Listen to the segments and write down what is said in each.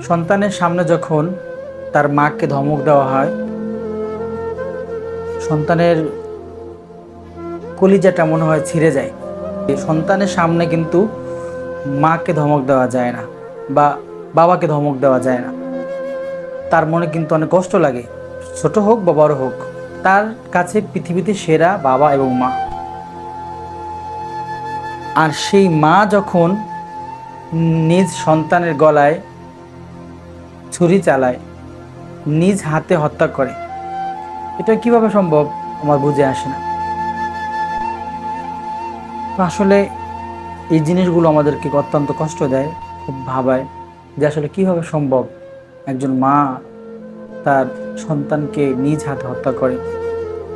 সন্তানের সামনে যখন তার মাকে ধমক দেওয়া হয়, সন্তানের কলিজাটা মনে হয় ছিঁড়ে যায়। সন্তানের সামনে কিন্তু মাকে ধমক দেওয়া যায় না বা বাবাকে ধমক দেওয়া যায় না। তার মনে কিন্তু অনেক কষ্ট লাগে, ছোট হোক বা বড় হোক। তার কাছে পৃথিবীতে সেরা বাবা এবং মা। আর সেই মা যখন নিজ সন্তানের গলায় ছুরি চালায়, নিজ হাতে হত্যা করে, এটা কিভাবে সম্ভব আমার বুঝে আসে না। তো আসলে এই জিনিসগুলো আমাদেরকে অত্যন্ত কষ্ট দেয়, খুব ভাবায় যে আসলে কিভাবে সম্ভব একজন মা তার সন্তানকে নিজ হাতে হত্যা করে,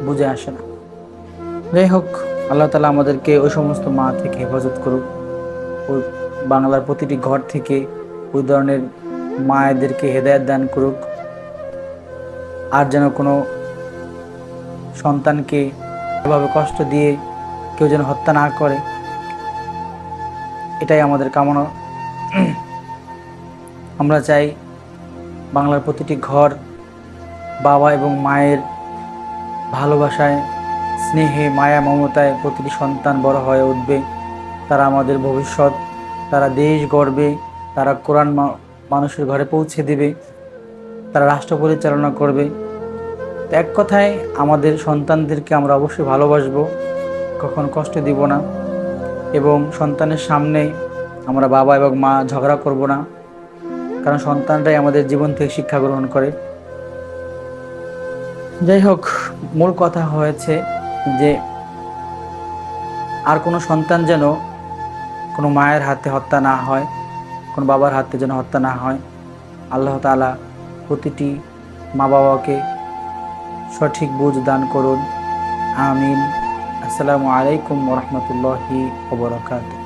বুঝে আসে না। যাই হোক, আল্লাহ তাআলা আমাদেরকে ওই সমস্ত মা থেকে হেফাজত করুক। ওই বাংলার প্রতিটি ঘর থেকে ওই ধরনের মায়েদেরকে হেদায়েত দান করুক। আর যেন কোনো সন্তানকে এভাবে কষ্ট দিয়ে কেউ যেন হত্যা না করে, এটাই আমাদের কামনা। আমরা চাই বাংলার প্রতিটি ঘর বাবা এবং মায়ের ভালোবাসায়, স্নেহে, মায়া, মমতায় প্রতিটি সন্তান বড় হয়ে উঠবে। তারা আমাদের ভবিষ্যৎ, তারা দেশ গড়বে, তারা কোরআন মানুষের ঘরে পৌঁছে দেবে, তারা রাষ্ট্র পরিচালনা করবে। এক কথায় আমাদের সন্তানদেরকে আমরা অবশ্যই ভালোবাসবো, কখনো কষ্ট দিব না, এবং সন্তানের সামনে আমরা বাবা এবং মা ঝগড়া করব না, কারণ সন্তানরাই আমাদের জীবন থেকে শিক্ষা গ্রহণ করে। যাই হোক, মূল কথা হয়েছে যে আর কোনো সন্তান যেন কোনো মায়ের হাতে হত্যা না হয়, কোনো বাবার হাতে যেন হত্যা না হয়। আল্লাহ তাআলা প্রতিটি মা বাবাকে সঠিক বুঝ দান করুন। আমিন। আসসালামু আলাইকুম ওয়া রাহমাতুল্লাহি ওয়া বারাকাতুহু।